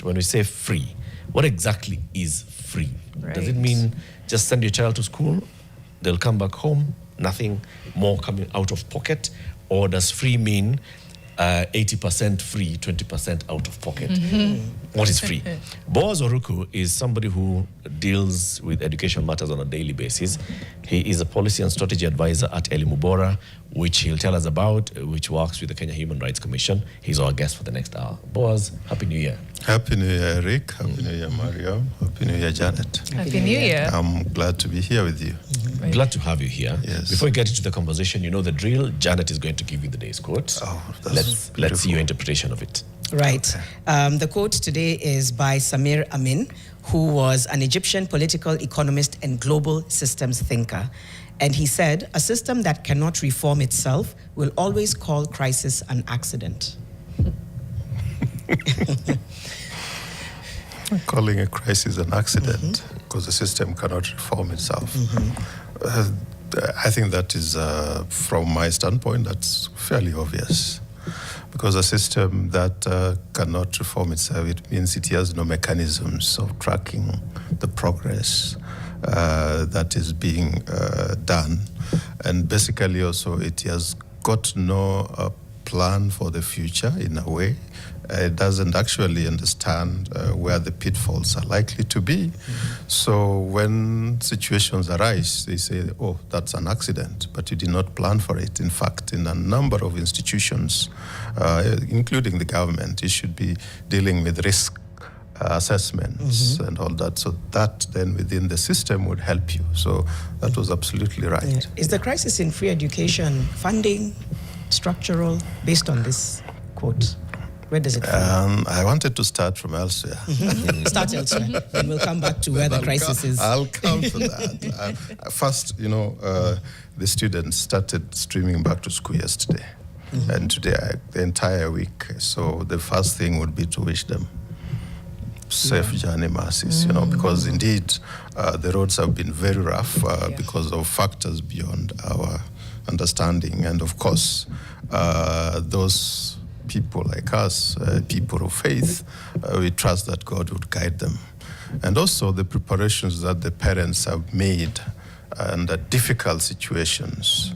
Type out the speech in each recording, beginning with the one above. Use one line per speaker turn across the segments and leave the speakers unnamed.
when we say free, what exactly is free?
Right.
Does it mean just send your child to school, they'll come back home, nothing more coming out of pocket? Or does free mean 80% free, 20% out of pocket? What is free? Boaz Waruku is somebody who deals with education matters on a daily basis. He is a policy and strategy advisor at Elimu Bora, which he'll tell us about, which works with the Kenya Human Rights Commission. He's our guest for the next hour. Boaz, Happy New Year.
Happy New Year, Eric. Happy New Year, Mario. Happy New Year, Janet.
Happy New Year.
I'm glad to be here with you.
Right. Glad to have you here.
Yes.
Before we get into the conversation, you know the drill. Janet is going to give you the day's quote.
Oh,
Let's see your interpretation of it.
Right. The quote today is by Samir Amin, who was an Egyptian political economist and global systems thinker. And he said, a system that cannot reform itself will always call crisis an accident.
Calling a crisis an accident because the system cannot reform itself. I think that is, from my standpoint, that's fairly obvious. Because a system that cannot reform itself, it means it has no mechanisms of tracking the progress that is being done. And basically also it has got no plan for the future in a way. It doesn't actually understand where the pitfalls are likely to be. So when situations arise, they say, oh, that's an accident, but you did not plan for it. In fact, in a number of institutions, including the government, you should be dealing with risk assessments and all that. So that then within the system would help you. So that was absolutely right.
Yeah. Is the crisis in free education funding, structural, based on this quote? Where does it fall?
I wanted to start from elsewhere.
Start elsewhere, and we'll come back to where the crisis is.
I'll come to that. First, you know, the students started streaming back to school yesterday, and today, the entire week. So the first thing would be to wish them safe journey masses, you know, because indeed the roads have been very rough because of factors beyond our understanding. And of course, those people like us, people of faith, we trust that God would guide them. And also the preparations that the parents have made under difficult situations,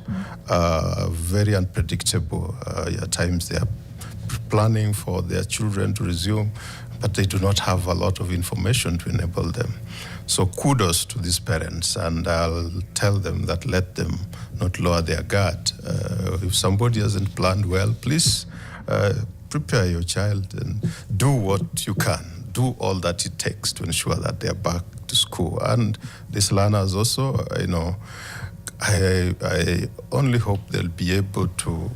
very unpredictable. At times they are planning for their children to resume, but they do not have a lot of information to enable them. So kudos to these parents, and I'll tell them that let them not lower their guard. If somebody hasn't planned well, please prepare your child and do what you can. Do all that it takes to ensure that they're back to school. And these learners also, you know, I only hope they'll be able to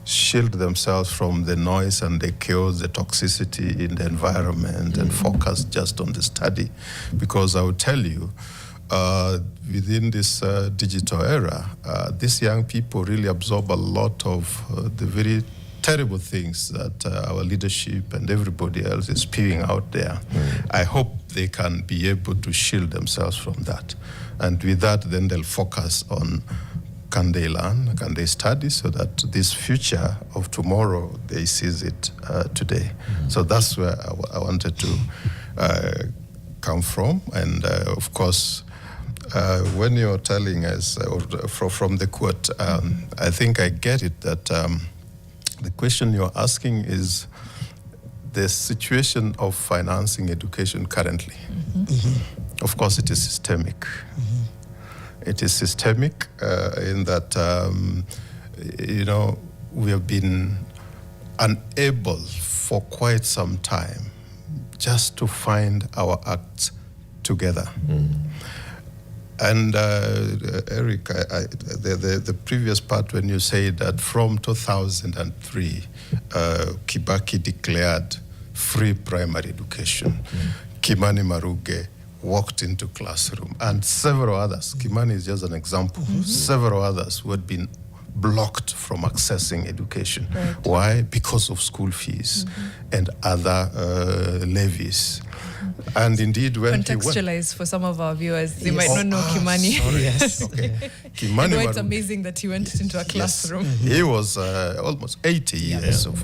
shield themselves from the noise and the chaos, the toxicity in the environment, and focus just on the study. Because I will tell you, within this digital era, these young people really absorb a lot of the very terrible things that our leadership and everybody else is spewing out there. I hope they can be able to shield themselves from that. And with that, then they'll focus on, can they learn, can they study, so that this future of tomorrow, they seize it today. So that's where I wanted to come from. And of course, when you're telling us, from the quote, I think I get it, that the question you're asking is the situation of financing education currently. Of course, it is systemic. It is systemic in that, you know, we have been unable for quite some time just to find our act together. And Eric, the previous part when you say that from 2003, Kibaki declared free primary education. Kimani Maruge walked into classroom, and several others. Kimani is just an example. Several others who had been blocked from accessing education. Why? Because of school fees and other levies. And indeed, when he went...
Contextualize for some of our viewers. They might not know Kimani.
Sorry.
Yes.
Okay.
And
Kimani
why it's
Waruku,
amazing that he went into a classroom.
he was almost 80 years of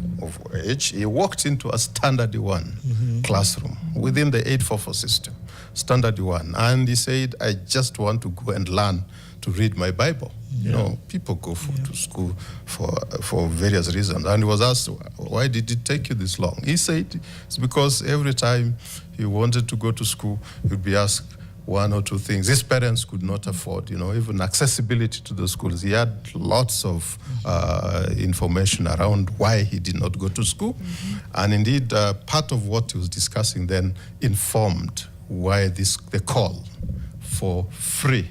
age. He walked into a Standard 1 classroom within the 844 system, Standard 1. And he said, I just want to go and learn to read my Bible. You know, people go to school for various reasons. And he was asked, why did it take you this long? He said, it's because every time he wanted to go to school, he would be asked one or two things. His parents could not afford, even accessibility to the schools. He had lots of information around why he did not go to school. And indeed, part of what he was discussing then informed why the call for free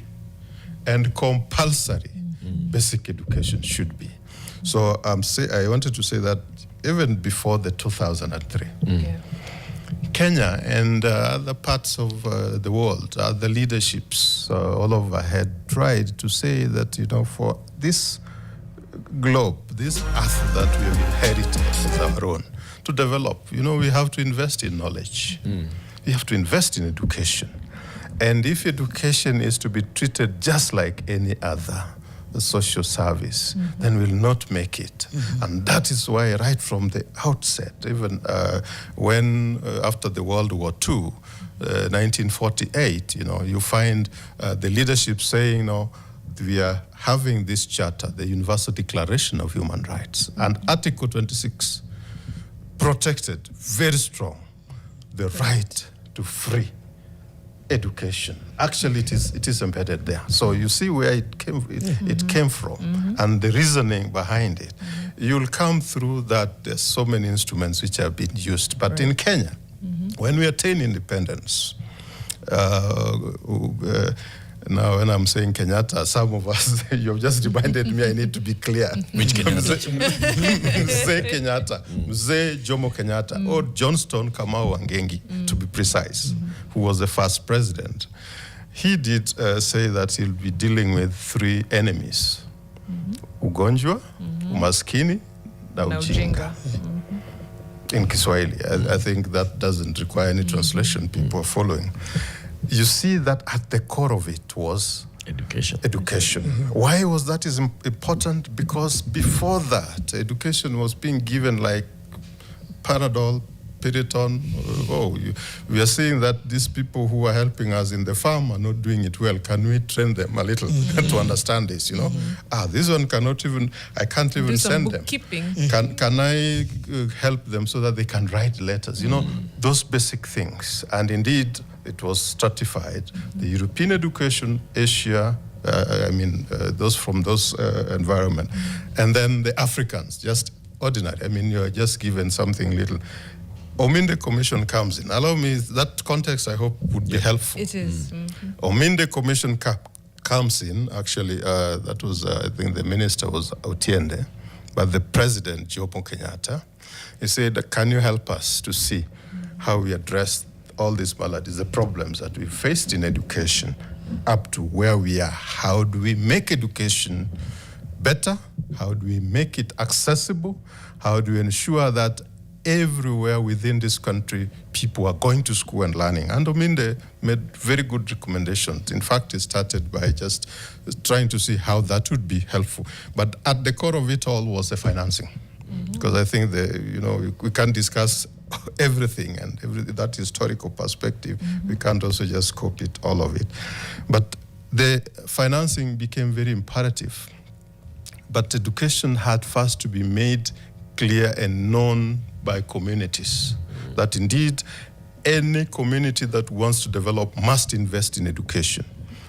and compulsory basic education should be. So I wanted to say that even before the 2003, Kenya and other parts of the world, the leaderships all over had tried to say that, for this globe, this earth that we have inherited as our own, to develop, we have to invest in knowledge. We have to invest in education. And if education is to be treated just like any other social service, then we'll not make it. And that is why right from the outset, even when after the World War II, 1948, you find the leadership saying, we are having this charter, the Universal Declaration of Human Rights, and Article 26 protected very strong the right to free education. Actually, it is embedded there. So you see where it came from, and the reasoning behind it. You'll come through that there's so many instruments which have been used. But in Kenya, when we attained independence, now when I'm saying Kenyatta, some of us, you've just reminded me I need to be clear.
Which Kenyatta?
Mzee Kenyatta, Mzee Jomo Kenyatta, or Johnston Kamau Wangengi, to be precise, who was the first president. He did say that he'll be dealing with three enemies: ugonjwa, umaskini, na ujinga. In Kiswahili, I think that doesn't require any translation. People are following. You see that at the core of it was education. Why was that important? Because before that, education was being given like Panadol, Piriton. We are seeing that these people who are helping us in the farm are not doing it well. Can we train them a little to understand this? This one I can't even send them. Can I help them so that they can write letters? Those basic things. And indeed, it was stratified. The European education, Asia, those from those environment. And then the Africans, just ordinary. You are just given something little. Ominde Commission comes in. Allow me, that context I hope would be helpful.
It is.
Ominde Commission comes in, actually, that was, I think the minister was Otiende, but the president, Jomo Kenyatta, he said, can you help us to see how we address all these maladies, the problems that we faced in education up to where we are? How do we make education better? How do we make it accessible? How do we ensure that everywhere within this country, people are going to school and learning? And Ominde made very good recommendations. In fact, it started by just trying to see how that would be helpful. But at the core of it all was the financing. Because I think we can't discuss everything and that historical perspective. We can't also just copy it, all of it. But the financing became very imperative. But education had first to be made clear and known by communities. That indeed, any community that wants to develop must invest in education.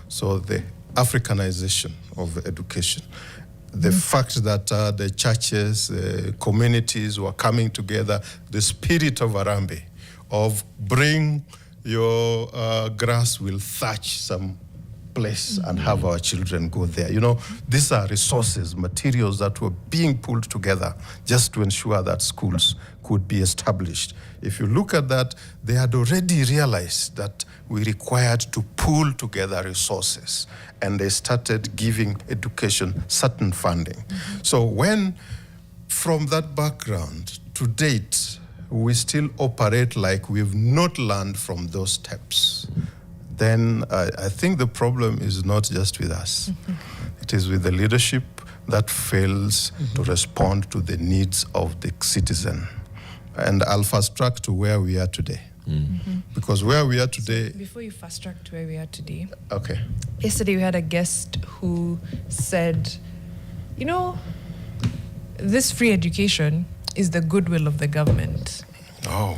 So the Africanization of education. The fact that the churches, communities were coming together, the spirit of Arambe, of bring your grass will thatch some place and have our children go there. These are resources, materials that were being pulled together just to ensure that schools could be established. If you look at that, they had already realized that we required to pull together resources, and they started giving education certain funding. So when, from that background, to date, we still operate like we've not learned from those steps, then I think the problem is not just with us. It is with the leadership that fails to respond to the needs of the citizen. And I'll fast track to where we are today. Because where we are today...
Before you fast track to where we are today,
Okay.
yesterday we had a guest who said, you know, this free education is the goodwill of the government.
Oh.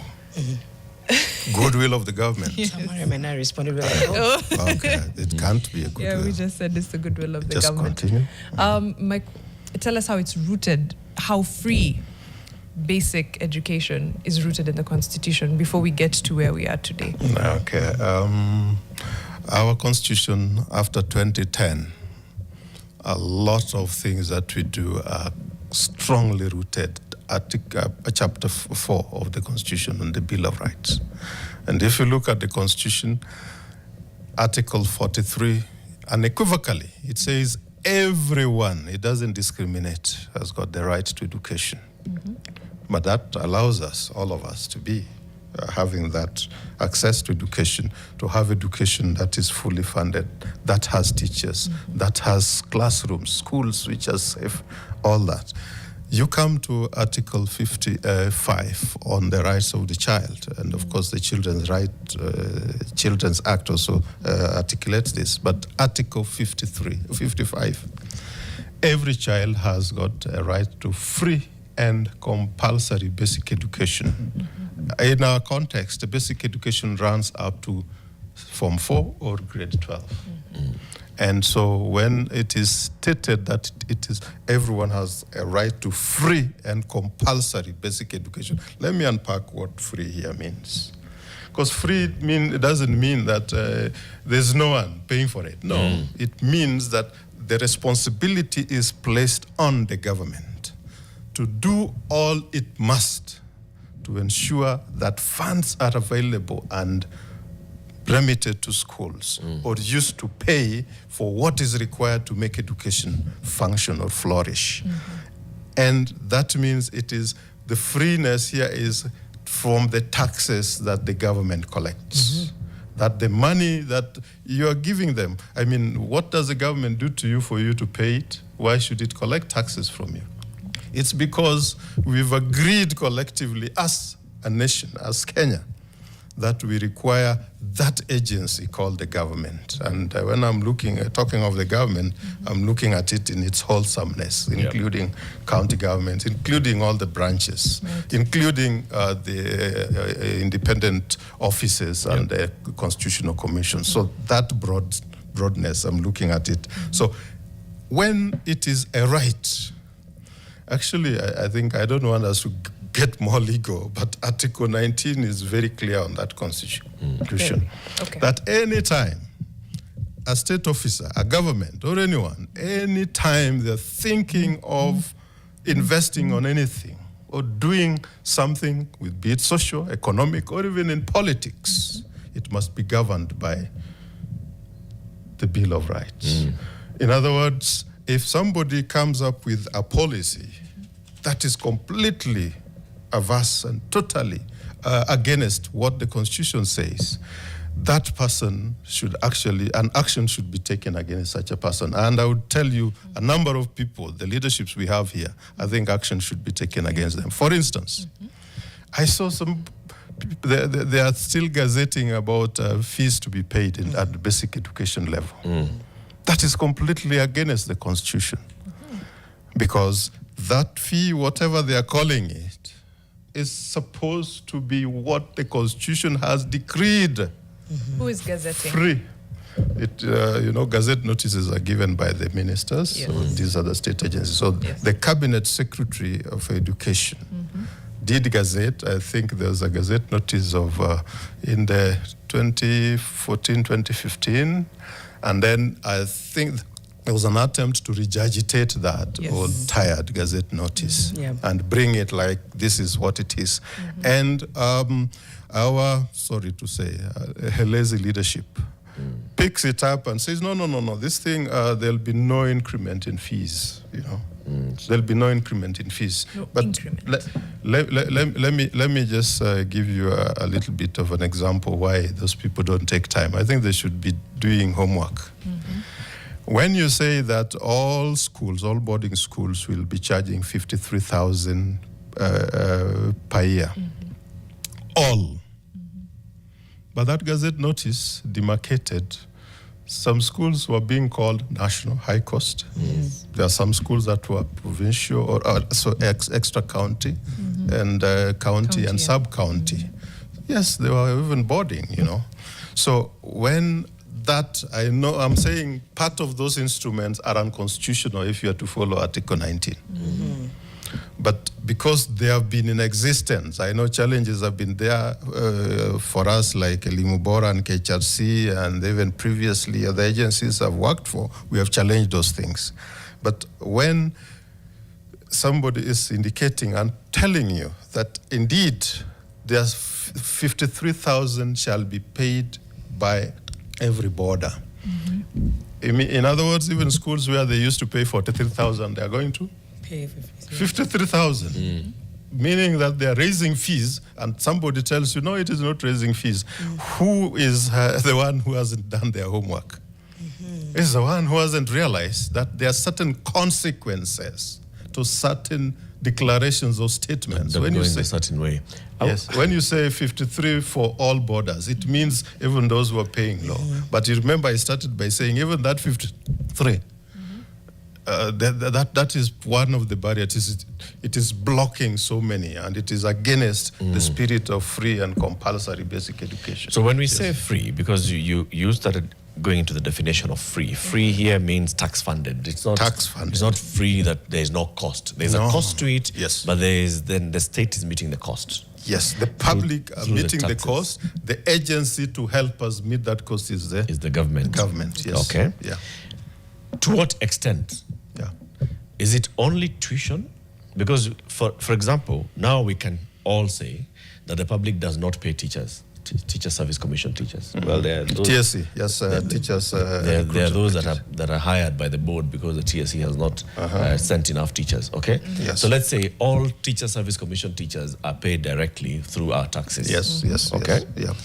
Goodwill of the government.
Samara and I responded, oh.
Okay, it can't be a goodwill.
Yeah, we just said it's the goodwill of the
Just
government.
continue.
Tell us how it's rooted, how free basic education is rooted in the Constitution before we get to where we are today.
Okay. Our Constitution after 2010, a lot of things that we do are strongly rooted at chapter 4 of the Constitution on the Bill of Rights. And if you look at the Constitution, Article 43, unequivocally, it says everyone, it doesn't discriminate, has got the right to education. But that allows us, all of us, to be having that access to education, to have education that is fully funded, that has teachers, that has classrooms, schools which are safe, all that. You come to Article 55 on the rights of the child, and of course the Children's Act also articulates this, but Article 55, every child has got a right to free and compulsory basic education. In our context, the basic education runs up to Form 4 or grade 12. And so when it is stated that it is everyone has a right to free and compulsory basic education, let me unpack what free here means. Because free it doesn't mean that there's no one paying for it. No, it means that the responsibility is placed on the government to do all it must to ensure that funds are available and remitted to schools or used to pay for what is required to make education function or flourish. And that means it is the freeness here is from the taxes that the government collects. That the money that you are giving them, I mean, what does the government do to you for you to pay it? Why should it collect taxes from you? It's because we've agreed collectively as a nation, as Kenya, that we require that agency called the government. And when I'm talking of the government, I'm looking at it in its wholesomeness, including county governments, including all the branches, including the independent offices and the constitutional commission. So that broadness, I'm looking at it. So when it is a right, actually, I think I don't want us to get more legal, but Article 19 is very clear on that Constitution. That any time a state officer, a government, or anyone, any time they're thinking of investing on anything or doing something with, be it social, economic, or even in politics, it must be governed by the Bill of Rights. In other words, if somebody comes up with a policy that is completely averse and totally against what the Constitution says, that person should actually, an action should be taken against such a person. And I would tell you, a number of people, the leaderships we have here, I think action should be taken against them. For instance, I saw some, they are still gazetting about fees to be paid at the basic education level. That is completely against the Constitution. Because that fee, whatever they are calling it, is supposed to be what the Constitution has decreed.
Who is gazetting?
Free. Gazette notices are given by the ministers. So these are the state agencies. So the Cabinet Secretary of Education did gazette. I think there was a gazette notice of in the 2014, 2015. And then I think there was an attempt to regurgitate that old tired gazette notice and bring it like this is what it is. And our, sorry to say, lazy leadership picks it up and says, no, this thing, there'll be no increment in fees, There'll be no increment in fees.
No
but
increment.
let me just give you a little bit of an example why those people don't take time. I think they should be doing homework. When you say that all boarding schools will be charging 53,000 per year, all. But that Gazette notice demarcated some schools were being called national, high cost.
Yes.
There are some schools that were provincial or extra county and county and sub-county. Yes, they were even boarding, So when that, I'm saying part of those instruments are unconstitutional if you are to follow Article 19. But because they have been in existence, I know challenges have been there for us, like Elimu, Bora and KHRC, and even previously other agencies have worked for, we have challenged those things. But when somebody is indicating and telling you that indeed there's 53,000 shall be paid by every boarder. In other words, even schools where they used to pay 43,000, they are going to
Pay
53,000. Meaning that they are raising fees, and somebody tells you, no, it is not raising fees. Who is the one who hasn't done their homework? It's the one who hasn't realized that there are certain consequences to certain declarations or statements.
When you say a certain way.
Yes. When you say 53 for all borders, it means even those who are paying low. But you remember I started by saying even that 53, that is one of the barriers. It is blocking so many, and it is against the spirit of free and compulsory basic education.
So when we say free, because you started going into the definition of free. Free here means tax funded. It's not
tax funded.
It's not free that there is no cost. There's a cost to it.
Yes.
But then the state is meeting the cost.
Yes, the public are meeting the cost. The agency to help us meet that cost is the
government.
The government, yes.
Okay.
Yeah.
To what extent?
Yeah.
Is it only tuition? Because, for example, now we can all say that the public does not pay teachers. Teacher Service Commission teachers. Well, they are those,
TSC, yes, teachers.
They are those that are hired by the board because the TSC has not sent enough teachers. Okay.
Yes.
So let's say all Teacher Service Commission teachers are paid directly through our taxes.
Yes. Yes.
Okay.
Yes,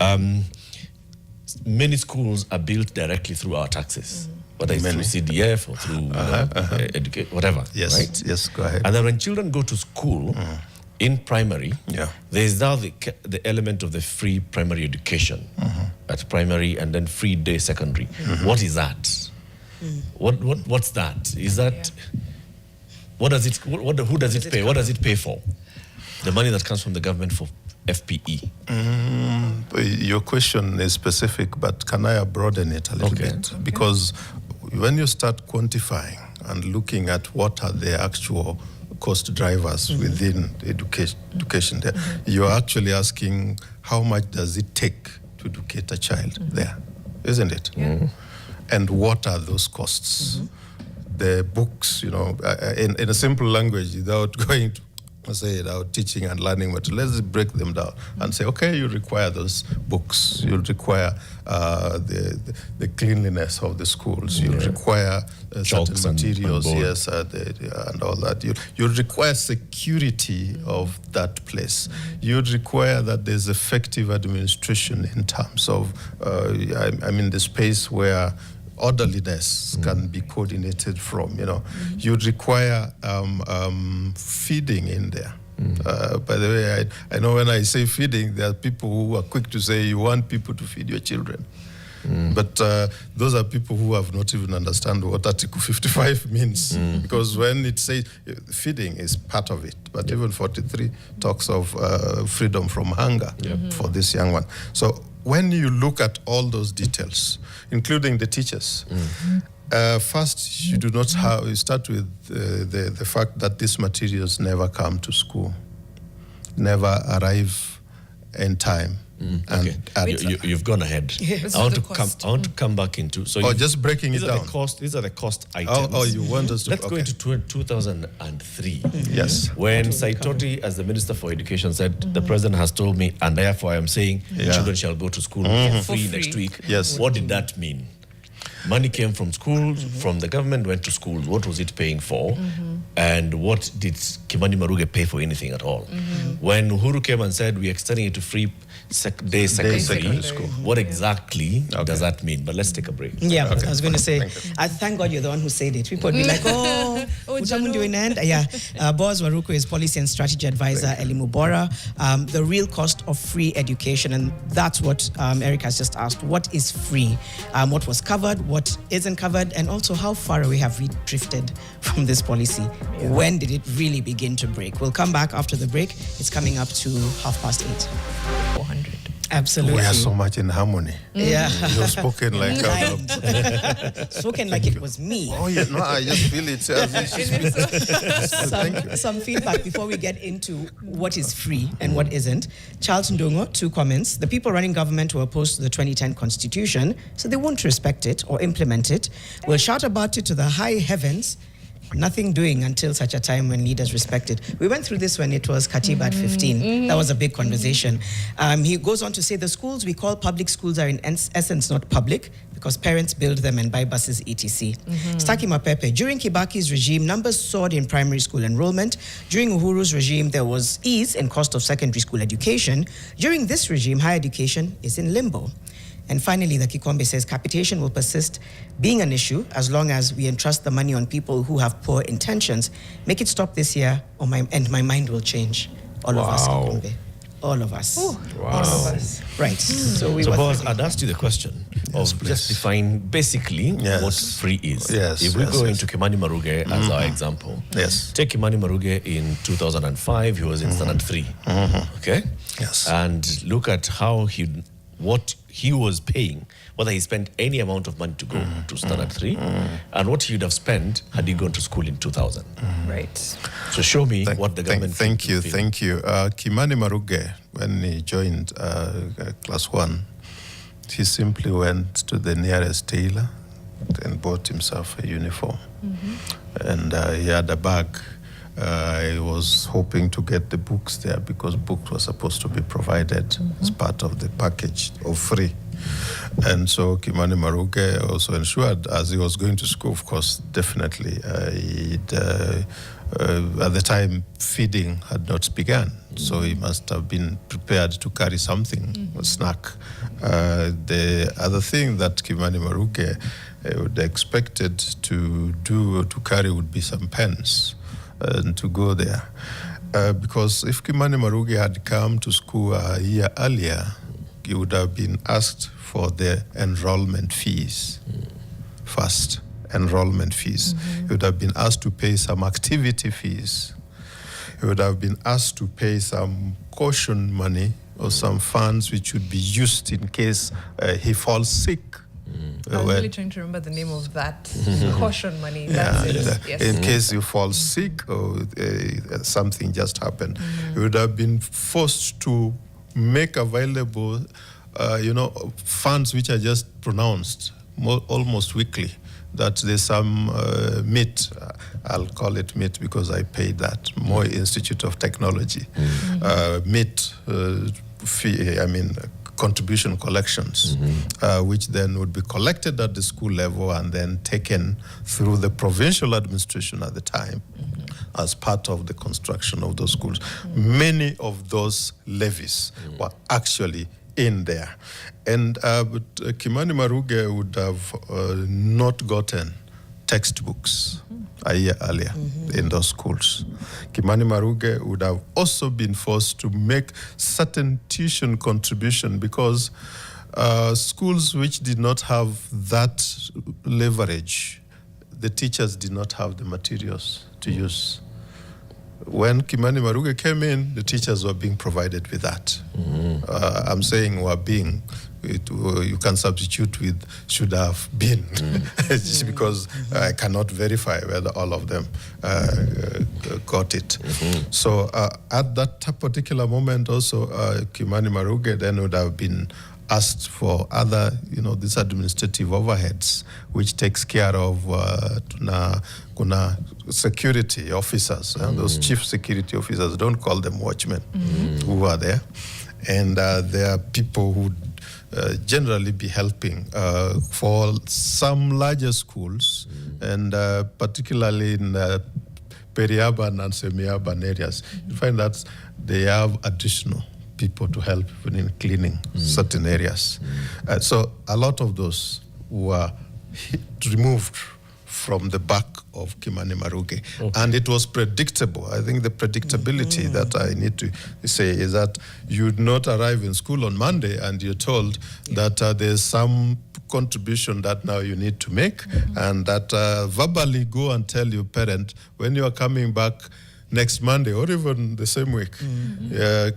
yeah.
Many schools are built directly through our taxes, whether it's through CDF or through whatever.
Yes.
Right.
Yes. Go ahead.
And then when children go to school. In primary, there is now the element of the free primary education at primary and then free day secondary. What is that? What's that? Is that what does it? Who does it pay? What does it pay for? The money that comes from the government for FPE.
Your question is specific, but can I broaden it a little bit? Okay. Because when you start quantifying and looking at what are the actual cost drivers within education there, you're actually asking how much does it take to educate a child there, isn't it? And what are those costs? The books, in a simple language, without going to say it out, teaching and learning material, let's break them down and say, okay, you require those books, you'll require the cleanliness of the schools, you'll require certain materials, and all that. You'll require security of that place. You'd require that there's effective administration in terms of, the space where orderliness can be coordinated from, You'd require feeding in there. By the way, I know when I say feeding, there are people who are quick to say you want people to feed your children. But those are people who have not even understand what Article 55 means. Because when it says feeding is part of it, but even 43 talks of freedom from hunger for this young one. So when you look at all those details, including the teachers, first you start with the fact that these materials never come to school, never arrive in time.
Okay, you've gone ahead.
Let's
I want
do
to
the
come.
cost.
I want to come back into. So
just breaking it
these are
down.
the cost. These are the cost items.
Oh, you want us to?
Let's go into 2003.
Yes.
When Saitoti, as the Minister for Education, said the President has told me, and therefore I am saying children shall go to school for free next week.
Yes.
What did that mean? Money came from schools, from the government, went to schools. What was it paying for? And what did Kimani Maruge pay for anything at all? When Uhuru came and said we're extending it to free day secondary school, what exactly does that mean? But let's take a break.
Yeah, I was going to say, I thank God you're the one who said it. People would be like, Boaz Waruku is Policy and Strategy Advisor, Elimu Bora. The real cost of free education, and that's what Eric has just asked. What is free? What was covered? What isn't covered? And also, how far away have we drifted from this policy? When did it really begin to break? We'll come back after the break. It's coming up to 8:30.
400.
Absolutely.
We are so much in harmony.
Yeah.
You've spoken like
Spoken like it was me.
Oh yeah, no, I just feel it. Thank you.
Some feedback before we get into what is free and what isn't. Charles Ndongo, 2 comments. The people running government were opposed to the 2010 constitution, so they won't respect it or implement it. We'll shout about it to the high heavens. Nothing doing until such a time when leaders respect it. We went through this when it was Katiba at 15. That was a big conversation. He goes on to say the schools we call public schools are in essence not public because parents build them and buy buses, etc. Staki Mapepe, during Kibaki's regime, numbers soared in primary school enrollment. During Uhuru's regime, there was ease in cost of secondary school education. During this regime, higher education is in limbo. And finally, the Kikombe says capitation will persist being an issue as long as we entrust the money on people who have poor intentions. Make it stop this year, and my mind will change. All of us, Kikombe. All of us.
All of us.
Right. So
Boaz, I'd asked you the question of just define basically what free is. If we go into Kimani Maruge as our example, take Kimani Maruge in 2005, he was in Standard 3. Okay?
Yes.
And look at how what he was paying, whether he spent any amount of money to go to Standard 3, and what he would have spent had he gone to school in 2000.
Right.
So show me what the government...
Thank you. Kimani Maruge, when he joined class 1, he simply went to the nearest tailor and bought himself a uniform. And he had a bag. I was hoping to get the books there because books were supposed to be provided as part of the package of free. And so Kimani Maruge also ensured, as he was going to school, of course, definitely, at the time, feeding had not begun. So he must have been prepared to carry something, a snack. The other thing that Kimani Maruge would expected to carry would be some pens. And to go there. Because if Kimani Maruge had come to school a year earlier, he would have been asked for the enrollment fees. First, enrollment fees. He would have been asked to pay some activity fees. He would have been asked to pay some caution money or some funds which would be used in case he falls sick.
I'm really trying to remember the name of that caution money. That's it. Yes.
In case you fall sick or something just happened, you would have been forced to make available, funds which are just pronounced almost weekly. That there's some MIT, I'll call it MIT because I paid that, Moi Institute of Technology, MIT fee, contribution collections, which then would be collected at the school level and then taken through the provincial administration at the time as part of the construction of those schools. Many of those levies were actually in there. And but Kimani Maruge would have not gotten textbooks a year earlier in those schools. Kimani Maruge would have also been forced to make certain tuition contribution because schools which did not have that leverage, the teachers did not have the materials to use. When Kimani Maruge came in, the teachers were being provided with that. I'm saying were being, you can substitute with should have been, just because I cannot verify whether all of them got it. So at that particular moment also, Kimani Maruge then would have been asked for other, these administrative overheads, which takes care of kuna security officers. Those chief security officers, don't call them watchmen, who are there. And there are people who generally be helping for some larger schools, and particularly in peri-urban and semi-urban areas. You find that they have additional people to help in cleaning certain areas. So a lot of those were removed from the back of Kimani Maruge. And it was predictable. I think the predictability that I need to say is that you would not arrive in school on Monday and you're told that there's some contribution that now you need to make, and that verbally go and tell your parent when you are coming back next Monday or even the same week,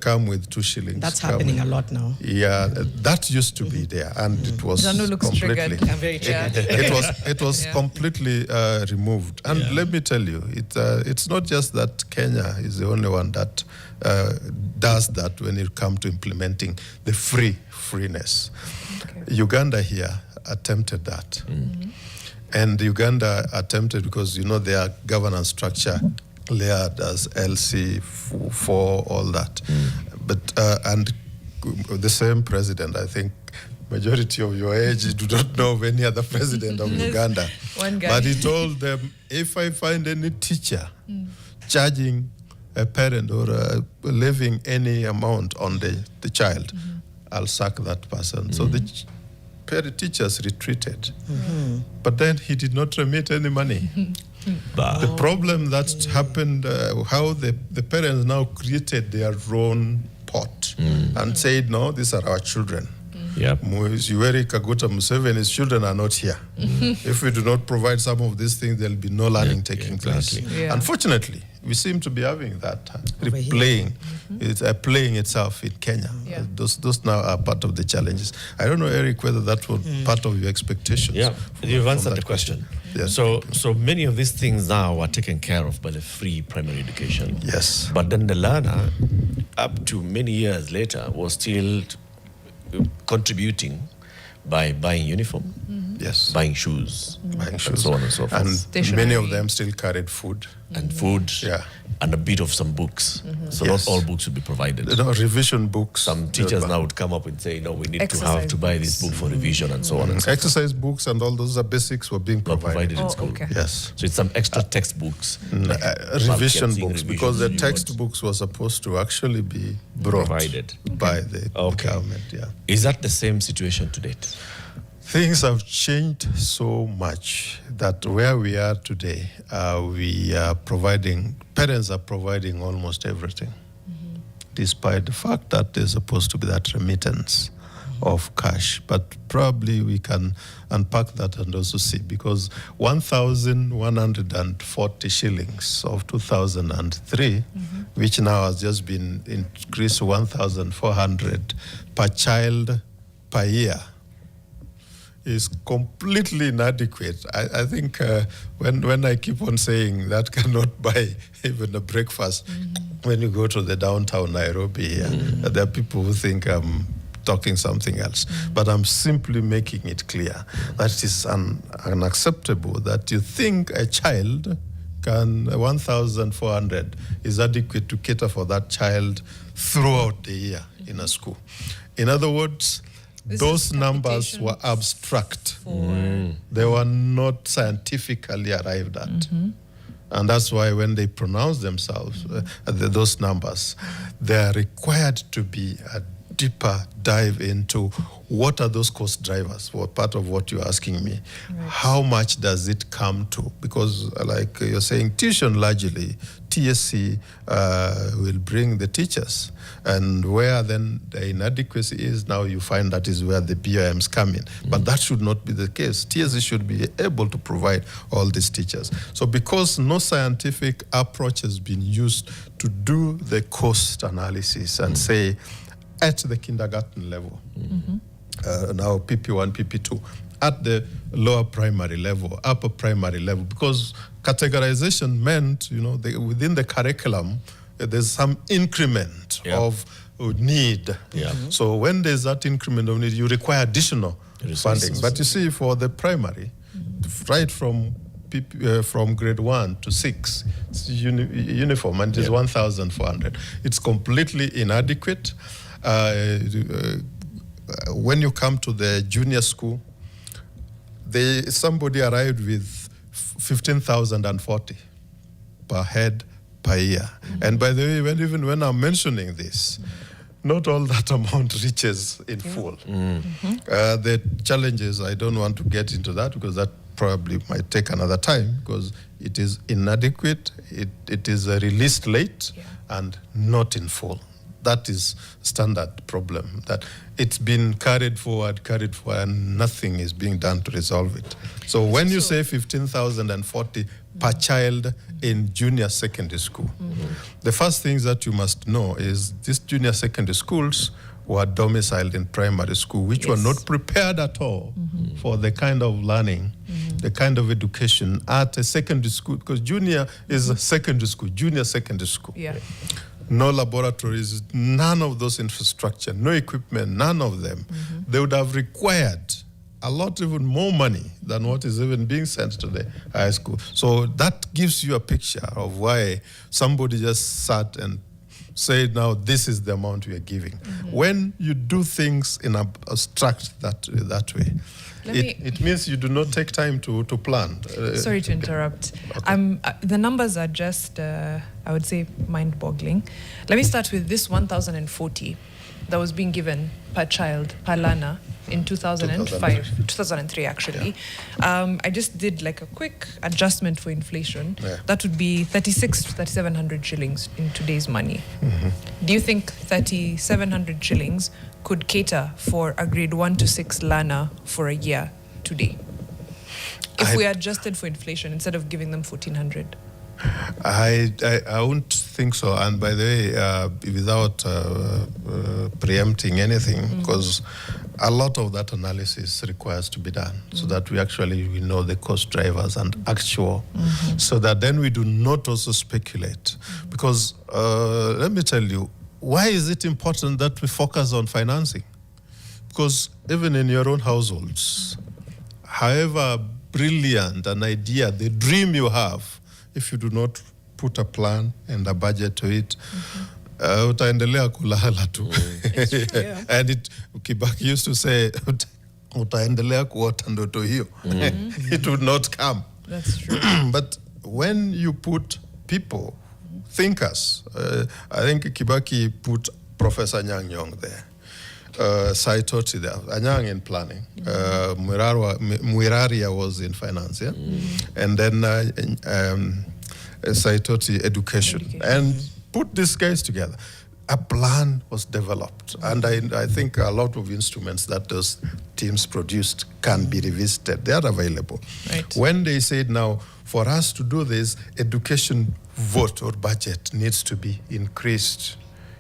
come with 2 shillings.
That's happening a lot now.
Yeah, that used to be there, and it was completely.
I'm very triggered.
It was completely removed. And let me tell you, it's not just that Kenya is the only one that does that when it comes to implementing the freeness. Uganda here attempted that, and Uganda attempted because their governance structure layered as LC4, all that. But and the same president, I think majority of your age do not know of any other president of Uganda.
One guy.
But he told them, if I find any teacher charging a parent or leaving any amount on the child, I'll sack that person. So the teachers retreated. But then he did not remit any money. The problem that happened, how the parents now created their own pot and said, no, these are our children. Yoweri Kaguta Museveni's children are not here. If we do not provide some of these things, there'll be no learning taking place. Unfortunately, we seem to be having that replaying. It's playing itself in Kenya. Those now are part of the challenges. I don't know, Eric, whether that was part of your expectations.
Yeah, you've answered the question.
Yes.
So many of these things now are taken care of by the free primary education.
Yes.
But then the learner, up to many years later, was still contributing by buying uniform, buying shoes, and so on and so forth.
And many of them still carried food.
And food, and a bit of some books. So not all books would be provided.
Revision books.
Some teachers now would come up and say, no, we need to have to buy this book for revision and so on. And so
exercise books and all those basics were being provided
in school.
Yes.
So it's some extra textbooks.
Revision books, because the textbooks were supposed to actually be provided by the government.
Is that the same situation to date?
Things have changed so much that where we are today, parents are providing almost everything, despite the fact that there's supposed to be that remittance of cash. But probably we can unpack that and also see, because 1,140 shillings of 2003, which now has just been increased to 1,400 per child per year, is completely inadequate. I think when I keep on saying that cannot buy even a breakfast, when you go to the downtown Nairobi here, there are people who think I'm talking something else. But I'm simply making it clear that it is unacceptable that you think a child can, 1,400 is adequate to cater for that child throughout the year in a school. In other words, those numbers were abstract. They were not scientifically arrived at. And that's why when they pronounce themselves, those numbers, they are required to be a deeper dive into what are those cost drivers, what part of what you're asking me. How much does it come to? Because like you're saying, tuition largely, TSC will bring the teachers. And where then the inadequacy is, now you find that is where the BIMs come in. But that should not be the case. TSC should be able to provide all these teachers. So because no scientific approach has been used to do the cost analysis and say, at the kindergarten level, now PP1, PP2, at the lower primary level, upper primary level, because categorization meant, within the curriculum, there's some increment of need.
Yeah.
So when there's that increment of need, you require additional funding. But you see, for the primary, right from grade 1 to 6, it's uniform, and it is 1,400. It's completely inadequate. When you come to the junior school, somebody arrived with 15,040 per head per year. And by the way, even when I'm mentioning this, not all that amount reaches in full. The challenges, I don't want to get into that because that probably might take another time, because it is inadequate, it is released late and not in full. That is standard problem, that it's been carried forward, and nothing is being done to resolve it. So when you say 15,040 per child in junior secondary school, the first things that you must know is these junior secondary schools were domiciled in primary school, which were not prepared at all for the kind of learning, the kind of education at a secondary school, because junior is a secondary school, junior secondary school. No laboratories, none of those infrastructure, no equipment, none of them. They would have required a lot, even more money than what is even being sent to the high school. So that gives you a picture of why somebody just sat and said, now this is the amount we are giving. When you do things in abstract that way, it means you do not take time to plan.
Sorry to interrupt. The numbers are just, I would say, mind-boggling. Let me start with this 1,040 that was being given per child, per learner, in 2003 actually. I just did like a quick adjustment for inflation. That would be 3,600 to 3,700 shillings in today's money. Do you think 3,700 shillings could cater for a grade 1 to 6 learner for a year today, if we adjusted for inflation instead of giving them 1,400?
I won't think so. And by the way, without preempting anything, because a lot of that analysis requires to be done, so that we know the cost drivers and actual, so that then we do not also speculate. Because let me tell you, why is it important that we focus on financing? Because even in your own households, however brilliant an idea, the dream you have, if you do not put a plan and a budget to it, utaendelea kulala tu. And Kibaki used to say, utaendelea kuota ndoto hiyo. It would not come.
That's true.
But when you put people, thinkers, I think Kibaki put Professor Anyang' Nyong'o there. Saitoti there, Anyang' in planning, Mwiraria was in finance, and then Saitoti education, and put these guys together. A plan was developed, and I think a lot of instruments that those teams produced can be revisited. They are available.
Right.
When they said, now, for us to do this, education vote or budget needs to be increased,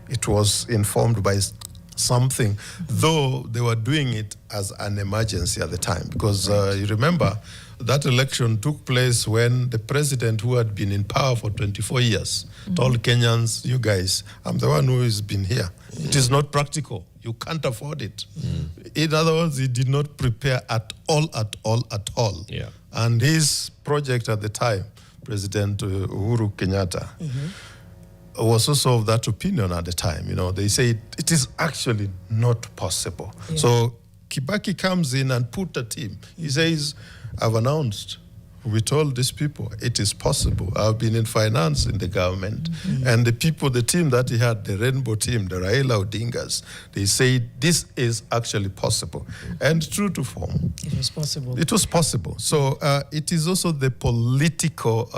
it was informed by something, though they were doing it as an emergency at the time, because you remember that election took place when the president, who had been in power for 24 years, told Kenyans, you guys, I'm the one who has been here. It is not practical. You can't afford it. In other words, he did not prepare at all.
Yeah.
And his project at the time, President Uhuru Kenyatta, was also of that opinion at the time. They say it is actually not possible. So Kibaki comes in and put a team. He says, I've announced, we told these people it is possible. I've been in finance in the government. And the team that he had, the Rainbow team, the Raila Odingas, they say this is actually possible. And true to form,
It was possible.
it was possible. So it is also the political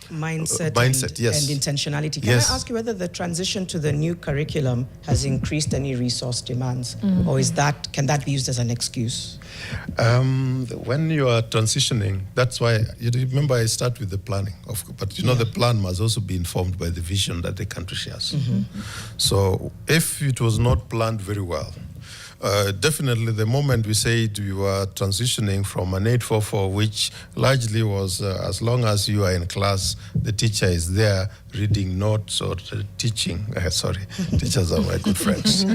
mindset, yes.
And intentionality. Can
Yes.
I ask you whether the transition to the new curriculum has increased any resource demands, or can that be used as an excuse?
When you are transitioning, that's why, you remember I start with the planning, but the plan must also be informed by the vision that the country shares. So if it was not planned very well, Definitely, the moment we said we were transitioning from an 844, which largely was as long as you are in class, the teacher is there reading notes or teaching. Sorry, teachers are my good friends.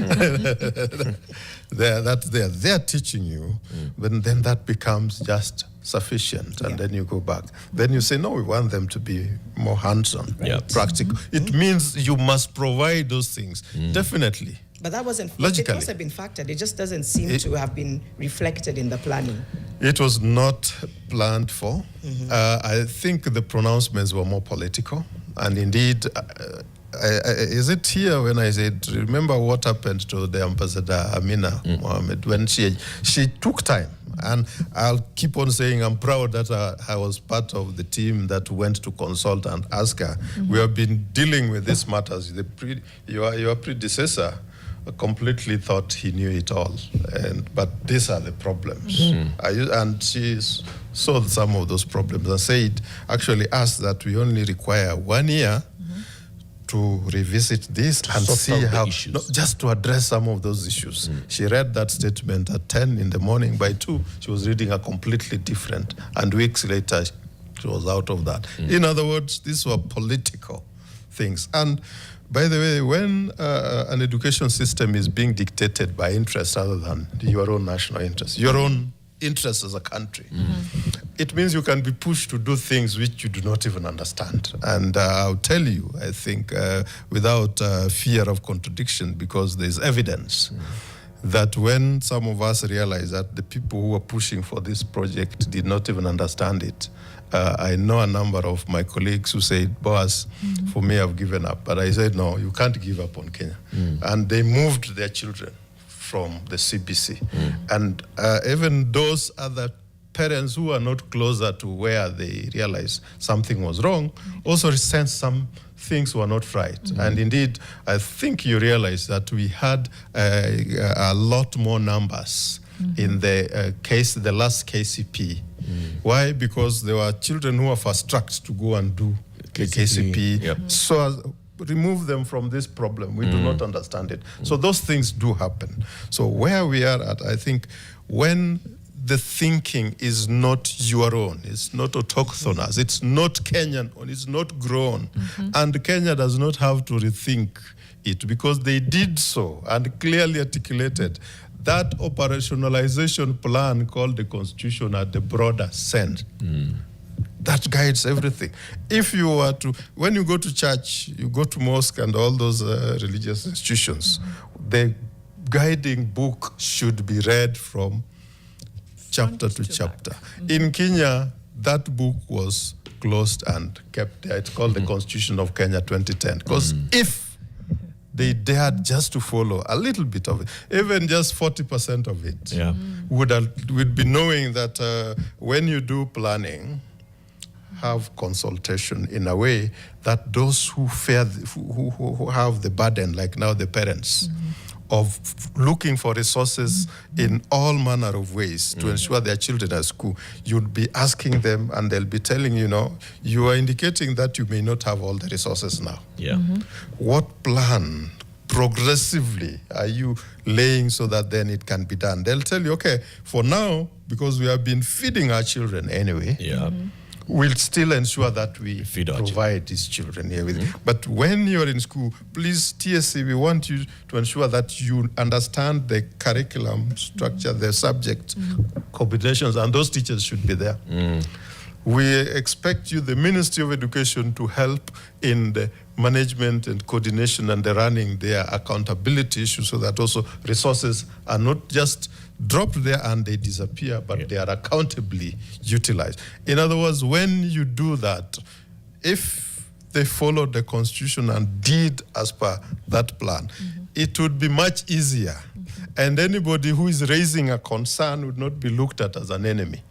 They're teaching you, but then that becomes just sufficient, and then you go back. Then you say, no, we want them to be more hands-on, practical. It means you must provide those things, definitely.
But that wasn't,
logically.
It must have been factored. It just doesn't seem to have been reflected in the planning.
It was not planned for. I think the pronouncements were more political. And indeed, is it here when I said, remember what happened to the ambassador Amina Mohammed when she took time? And I'll keep on saying I'm proud that I was part of the team that went to consult and ask her. We have been dealing with these matters. Your predecessor completely thought he knew it all, but these are the problems. And she solved some of those problems and said, actually asked that we only require 1 year to revisit this and see how, just to address some of those issues. She read that statement at 10 in the morning. By 2, she was reading a completely different, and weeks later, she was out of that. In other words, these were political things. And by the way, when an education system is being dictated by interests other than your own national interests, your own interests as a country, it means you can be pushed to do things which you do not even understand. And I'll tell you, I think, without fear of contradiction, because there's evidence that when some of us realize that the people who were pushing for this project did not even understand it, I know a number of my colleagues who said, Boaz, for me, I've given up. But I said, no, you can't give up on Kenya. And they moved their children from the CBC. And even those other parents who are not closer to where they realized something was wrong also sensed some things were not right. And indeed, I think you realize that we had a lot more numbers in the the last KCP. Why? Because there were children who were fast-tracked to go and do the KCP. So remove them from this problem. We do not understand it. So those things do happen. So where we are at, I think, when the thinking is not your own, it's not autochthonous, it's not Kenyan, it's not grown, and Kenya does not have to rethink it because they did so and clearly articulated that operationalization plan called the Constitution at the broader sense. That guides everything. If you were to, when you go to church, you go to mosque and all those religious institutions, the guiding book should be read from chapter to chapter. In Kenya, that book was closed and kept there. It's called the Constitution of Kenya 2010. Because if they dared just to follow a little bit of it, even just 40% of it, would be knowing that when you do planning, have consultation in a way that those who who have the burden, like now the parents, of looking for resources in all manner of ways to ensure their children are at school, you'd be asking them and they'll be telling you, you are indicating that you may not have all the resources now. What plan progressively are you laying so that then it can be done? They'll tell you, okay, for now, because we have been feeding our children anyway, we'll still ensure that we provide these children here with. But when you're in school, please, TSC, we want you to ensure that you understand the curriculum structure, the subject combinations, and those teachers should be there. We expect you, the Ministry of Education, to help in the management and coordination and the running their accountability issues so that also resources are not just dropped there and they disappear, but they are accountably utilized. In other words, when you do that, if they followed the Constitution and did as per that plan, it would be much easier. And anybody who is raising a concern would not be looked at as an enemy.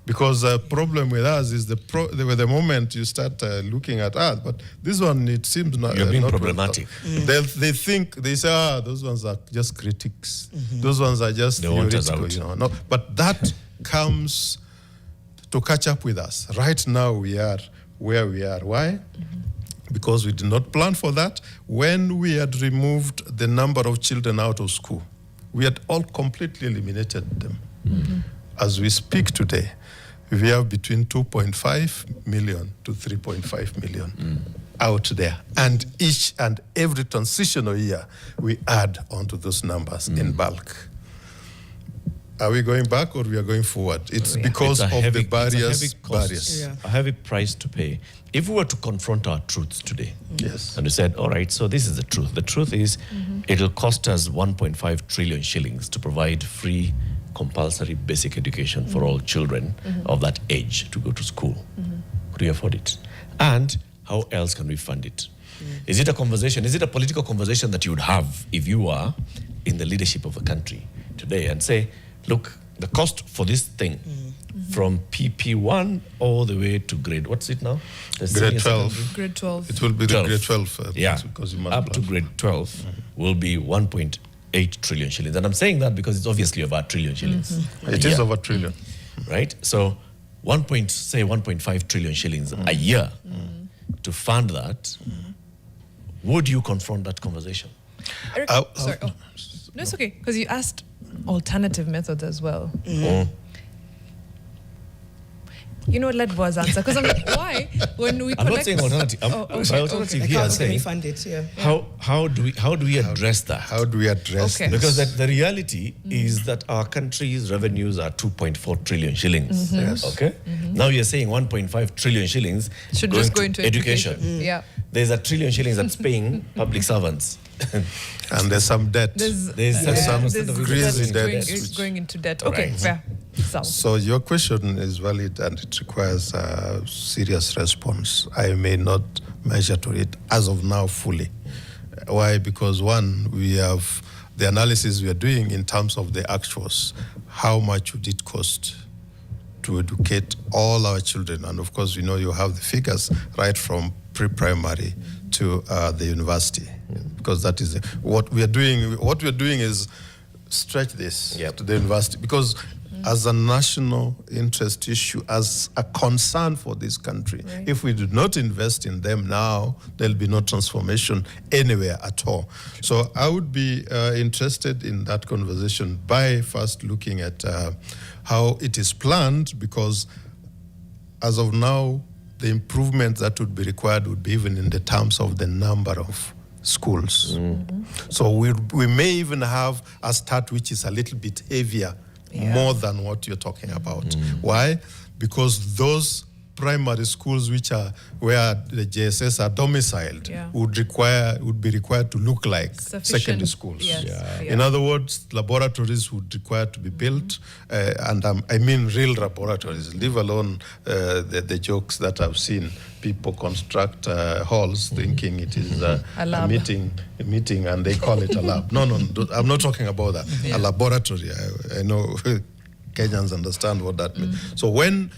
Because the problem with us is the moment you start looking at us, but this one, it seems not...
You're being
not
problematic.
They think, they say, those ones are just critics. Those ones are just theoretical, No, but that comes to catch up with us. Right now, we are where we are. Why? Because we did not plan for that. When we had removed the number of children out of school, we had all completely eliminated them. As we speak today, we have between 2.5 million to 3.5 million out there. And each and every transitional year, we add onto those numbers in bulk. Are we going back or we are going forward? It's because of the barriers.
A heavy price to pay. If we were to confront our truths today,
Yes.
and we said, all right, so this is the truth. The truth is it'll cost us 1.5 trillion shillings to provide free compulsory basic education for all children of that age to go to school. Could we afford it? And how else can we fund it? Is it a conversation? Is it a political conversation that you would have if you are in the leadership of the country today and say, look, the cost for this thing from PP1 all the way to grade, what's it now? The
Grade
senior
12.
secondary?
Grade 12.
It will be
12.
the grade 12.
Yeah,
Because you
up to grade 12 will be 1.8 trillion shillings. And I'm saying that because it's obviously over a trillion shillings.
It is over a trillion.
Right? So 1.5 trillion shillings a year to fund that. Would you confront that conversation?
Eric, sorry. Oh. No, it's okay, because you asked alternative methods as well. You know what, let Boaz answer. Because I'm like, why? When we
I'm not saying alternative. By alternative here, I'm saying
fund it, yeah.
how do we address that?
How do we address
Okay.
this?
Because the reality is that our country's revenues are 2.4 trillion shillings.
Yes.
Okay? Now you're saying 1.5 trillion shillings
should just go into education. Yeah.
There's a trillion shillings that's paying public servants.
And there's some debt.
There's
some
there's
crazy
going,
debt.
going into debt. Okay,
Right.
fair.
So your question is valid and it requires a serious response. I may not measure to it as of now fully. Why? Because one, we have the analysis we are doing in terms of the actuals. How much would it cost to educate all our children? And of course, you have the figures right from pre-primary to the university, because that is what we are doing. What we are doing is stretch this to the university, because as a national interest issue, as a concern for this country, if we do not invest in them now, there'll be no transformation anywhere at all. So I would be interested in that conversation by first looking at how it is planned, because as of now, the improvement that would be required would be even in the terms of the number of schools. So we may even have a start which is a little bit heavier, more than what you're talking about. Why? Because those primary schools which are where the JSS are domiciled would be required to look like secondary schools. In other words, laboratories would require to be built, and I mean real laboratories, leave alone the jokes that I've seen. People construct halls thinking it is a meeting, and they call it a lab. No, I'm not talking about that. A laboratory, I know Kenyans understand what that means. So when,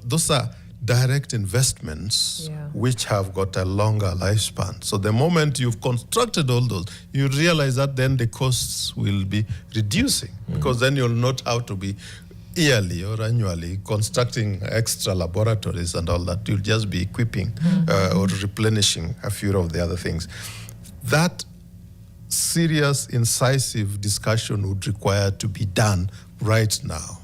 those are direct investments which have got a longer lifespan. So the moment you've constructed all those, you realize that then the costs will be reducing, because then you'll not have to be yearly or annually constructing extra laboratories and all that. You'll just be equipping or replenishing a few of the other things. That serious, incisive discussion would require to be done right now.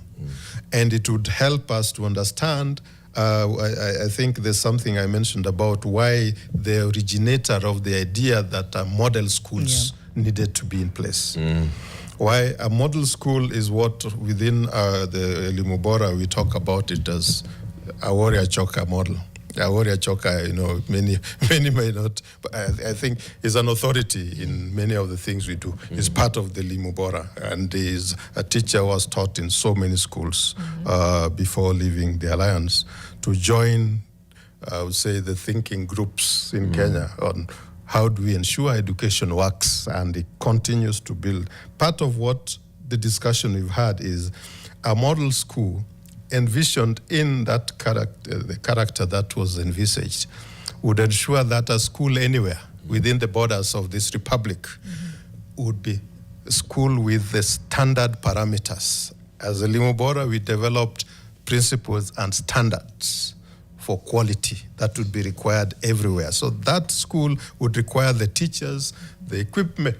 And it would help us to understand, I think there's something I mentioned about why the originator of the idea that model schools needed to be in place. Why a model school is what within the Elimu Bora we talk about it as a warrior choker model. A warrior choker, many may not, but I think is an authority in many of the things we do. Is part of the Elimu Bora, and is a teacher who was taught in so many schools before leaving the Alliance to join, I would say, the thinking groups in Kenya on how do we ensure education works and it continues to build. Part of what the discussion we've had is a model school envisioned in that character, the character that was envisaged, would ensure that a school anywhere within the borders of this republic would be a school with the standard parameters. As Elimu Bora, we developed principles and standards for quality that would be required everywhere. So that school would require the teachers, the equipment,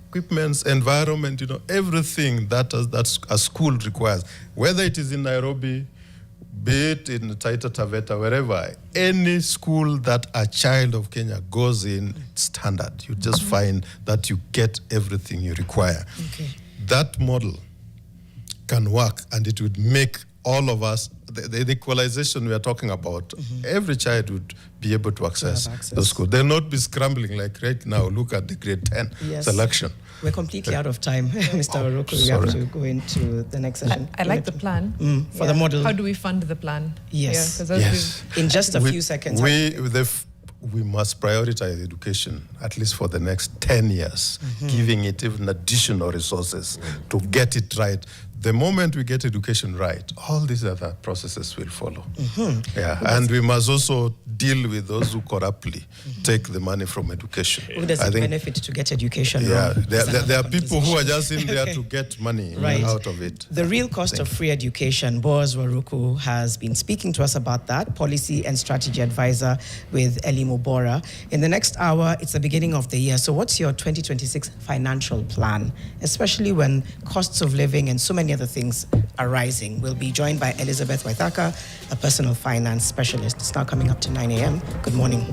equipments, environment, everything that a school requires, whether it is in Nairobi, be it in Taita Taveta, wherever, any school that a child of Kenya goes in, standard. You just find that you get everything you require.
Okay.
That model can work, and it would make all of us, the equalization we are talking about, every child would be able to access the school. They'll not be scrambling like right now. Look at the grade 10 selection.
We're completely out of time, Mr. Waruku. We have to go into the next session.
I like the plan.
For the model.
How do we fund the plan?
Yes.
Yes.
In just a few seconds.
We must prioritize education, at least for the next 10 years, giving it even additional resources to get it right. The moment we get education right, all these other processes will follow. And we must also deal with those who corruptly take the money from education.
Who does it benefit to get education?
There are people who are just in there to get money out of it.
The real cost of free education. Boaz Waruku has been speaking to us about that, policy and strategy advisor with Elimu, Bora. In the next hour, it's the beginning of the year. So what's your 2026 financial plan, especially when costs of living and so many other things are rising? We'll be joined by Elizabeth Waithaka, a personal finance specialist. It's now coming up to 9 a.m. Good morning.